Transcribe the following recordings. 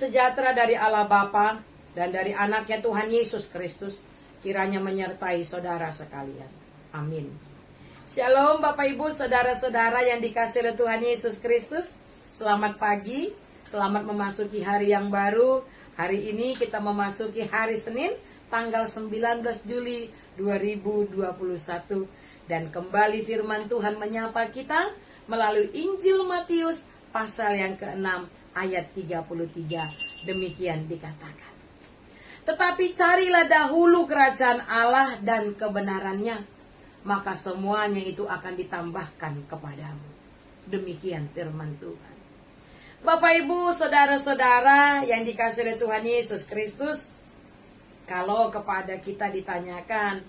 sejahtera dari Allah Bapa dan dari anaknya Tuhan Yesus Kristus kiranya menyertai saudara sekalian. Amin. Shalom Bapak Ibu, saudara-saudara yang dikasihi oleh Tuhan Yesus Kristus. Selamat pagi, selamat memasuki hari yang baru. Hari ini kita memasuki hari Senin, tanggal 19 Juli 2021. Dan kembali firman Tuhan menyapa kita melalui Injil Matius pasal yang ke-6 ayat 33. Demikian dikatakan. Tetapi carilah dahulu kerajaan Allah dan kebenarannya, maka semuanya itu akan ditambahkan kepadamu. Demikian firman Tuhan. Bapak Ibu, saudara-saudara yang dikasihi oleh Tuhan Yesus Kristus, kalau kepada kita ditanyakan,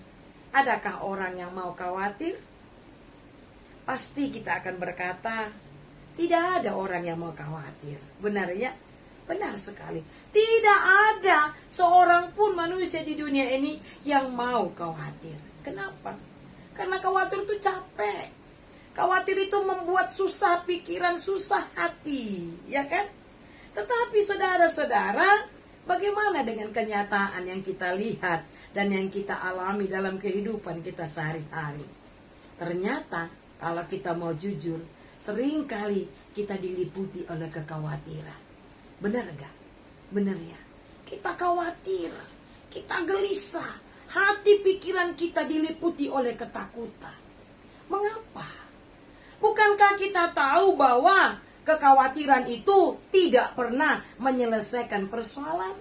adakah orang yang mau khawatir? Pasti kita akan berkata, tidak ada orang yang mau khawatir. Benar ya? Benar sekali. Tidak ada seorang pun manusia di dunia ini yang mau khawatir. Kenapa? Karena khawatir itu capek. Khawatir itu membuat susah pikiran, susah hati. Ya kan? Tetapi saudara-saudara, bagaimana dengan kenyataan yang kita lihat dan yang kita alami dalam kehidupan kita sehari-hari? Ternyata kalau kita mau jujur, seringkali kita diliputi oleh kekhawatiran. Benar enggak? Benar ya? Kita khawatir, kita gelisah, hati pikiran kita diliputi oleh ketakutan. Mengapa? Bukankah kita tahu bahwa kekhawatiran itu tidak pernah menyelesaikan persoalan?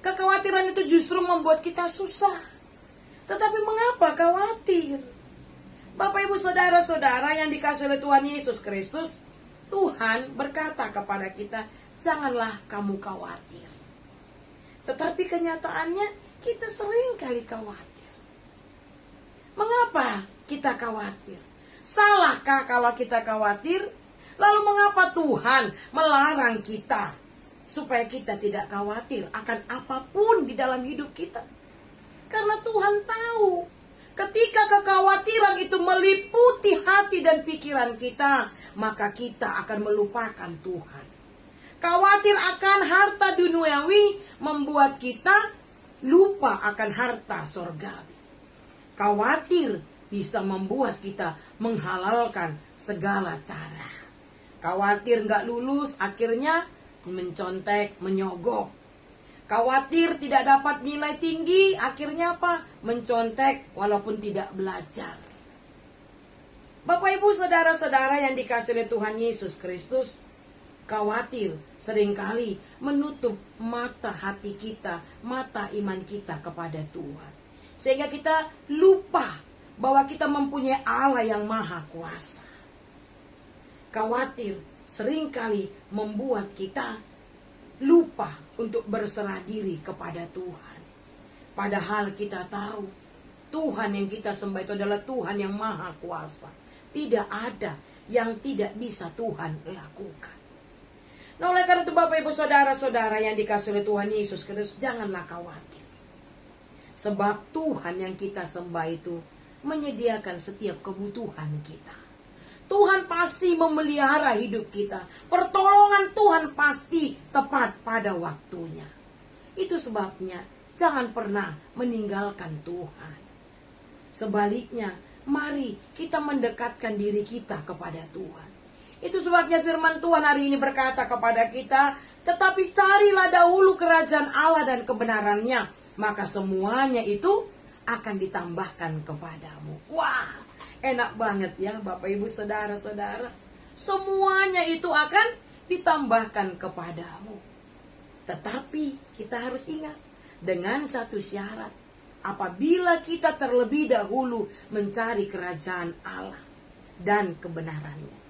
Kekhawatiran itu justru membuat kita susah. Tetapi mengapa khawatir? Bapak Ibu saudara-saudara yang dikasihi oleh Tuhan Yesus Kristus, Tuhan berkata kepada kita, janganlah kamu khawatir. Tetapi kenyataannya kita sering kali khawatir. Mengapa kita khawatir? Salahkah kalau kita khawatir? Lalu mengapa Tuhan melarang kita supaya kita tidak khawatir akan apapun di dalam hidup kita? Karena Tuhan tahu ketika kekhawatiran itu meliputi hati dan pikiran kita, maka kita akan melupakan Tuhan. Khawatir akan harta duniawi membuat kita lupa akan harta sorgawi. Khawatir bisa membuat kita menghalalkan segala cara. Khawatir nggak lulus, akhirnya mencontek, menyogok. Khawatir tidak dapat nilai tinggi, akhirnya apa? Mencontek walaupun tidak belajar. Bapak Ibu saudara-saudara yang dikasihi oleh Tuhan Yesus Kristus, khawatir seringkali menutup mata hati kita, mata iman kita kepada Tuhan. Sehingga kita lupa bahwa kita mempunyai Allah yang maha kuasa. Khawatir seringkali membuat kita lupa untuk berserah diri kepada Tuhan. Padahal kita tahu Tuhan yang kita sembah itu adalah Tuhan yang maha kuasa. Tidak ada yang tidak bisa Tuhan lakukan. Nah, oleh karena itu Bapak Ibu saudara-saudara yang dikasihi oleh Tuhan Yesus Kristus, janganlah khawatir. Sebab Tuhan yang kita sembah itu menyediakan setiap kebutuhan kita. Tuhan pasti memelihara hidup kita. Pertolongan Tuhan pasti tepat pada waktunya. Itu sebabnya jangan pernah meninggalkan Tuhan. Sebaliknya, mari kita mendekatkan diri kita kepada Tuhan. Itu sebabnya firman Tuhan hari ini berkata kepada kita, tetapi carilah dahulu kerajaan Allah dan kebenarannya, maka semuanya itu akan ditambahkan kepadamu. Wah, enak banget ya Bapak Ibu saudara-saudara. Semuanya itu akan ditambahkan kepadamu. Tetapi kita harus ingat dengan satu syarat. Apabila kita terlebih dahulu mencari kerajaan Allah dan kebenarannya.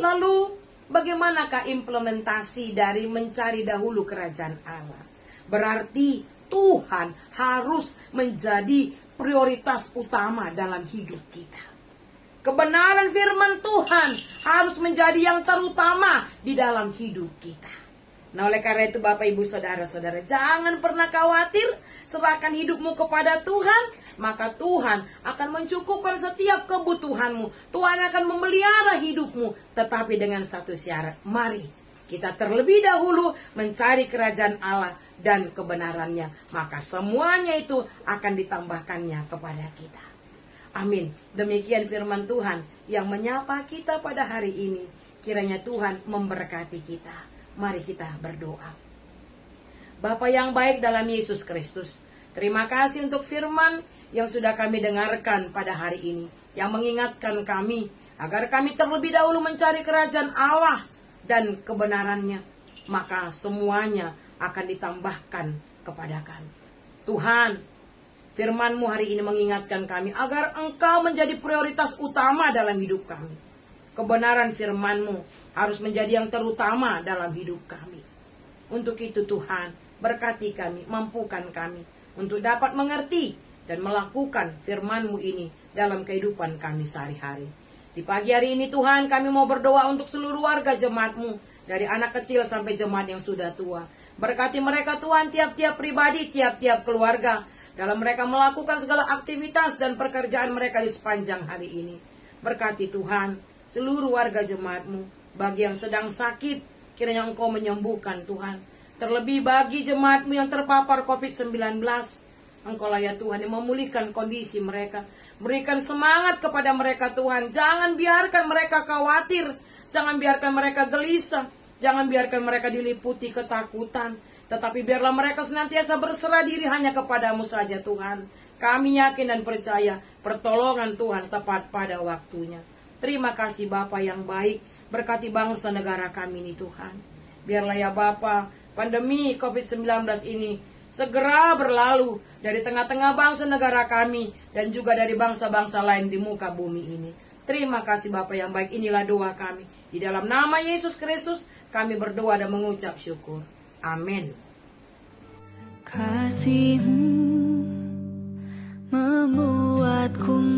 Lalu bagaimanakah implementasi dari mencari dahulu kerajaan Allah? Berarti Tuhan harus menjadi prioritas utama dalam hidup kita. Kebenaran firman Tuhan harus menjadi yang terutama di dalam hidup kita. Nah, oleh karena itu Bapak Ibu saudara-saudara, jangan pernah khawatir, serahkan hidupmu kepada Tuhan, maka Tuhan akan mencukupkan setiap kebutuhanmu. Tuhan akan memelihara hidupmu, tetapi dengan satu syarat. Mari Kita terlebih dahulu mencari kerajaan Allah dan kebenarannya, maka semuanya itu akan ditambahkannya kepada kita. Amin. Demikian firman Tuhan yang menyapa kita pada hari ini. Kiranya Tuhan memberkati kita. Mari kita berdoa. Bapa yang baik dalam Yesus Kristus, terima kasih untuk firman yang sudah kami dengarkan pada hari ini, yang mengingatkan kami agar kami terlebih dahulu mencari kerajaan Allah dan kebenarannya, maka semuanya akan ditambahkan kepada kami. Tuhan, firman-Mu hari ini mengingatkan kami agar Engkau menjadi prioritas utama dalam hidup kami. Kebenaran firman-Mu harus menjadi yang terutama dalam hidup kami. Untuk itu Tuhan, berkati kami, mampukan kami untuk dapat mengerti dan melakukan firman-Mu ini dalam kehidupan kami sehari-hari. Di pagi hari ini Tuhan, kami mau berdoa untuk seluruh warga jemaat-Mu, dari anak kecil sampai jemaat yang sudah tua. Berkati mereka Tuhan, tiap-tiap pribadi, tiap-tiap keluarga, dalam mereka melakukan segala aktivitas dan pekerjaan mereka di sepanjang hari ini. Berkati Tuhan, seluruh warga jemaat-Mu, bagi yang sedang sakit, kiranya Engkau menyembuhkan Tuhan. Terlebih bagi jemaat-Mu yang terpapar COVID-19, Engkau lah ya Tuhan yang memulihkan kondisi mereka. Berikan semangat kepada mereka Tuhan. Jangan biarkan mereka khawatir. Jangan biarkan mereka gelisah. Jangan biarkan mereka diliputi ketakutan. Tetapi biarlah mereka senantiasa berserah diri hanya kepadamu saja Tuhan. Kami yakin dan percaya pertolongan Tuhan tepat pada waktunya. Terima kasih Bapa yang baik. Berkati bangsa negara kami ini Tuhan. Biarlah ya Bapa, pandemi COVID-19 ini segera berlalu dari tengah-tengah bangsa negara kami dan juga dari bangsa-bangsa lain di muka bumi ini. Terima kasih Bapa yang baik, inilah doa kami. Di dalam nama Yesus Kristus kami berdoa dan mengucap syukur. Amin. Kasih-Mu membuatku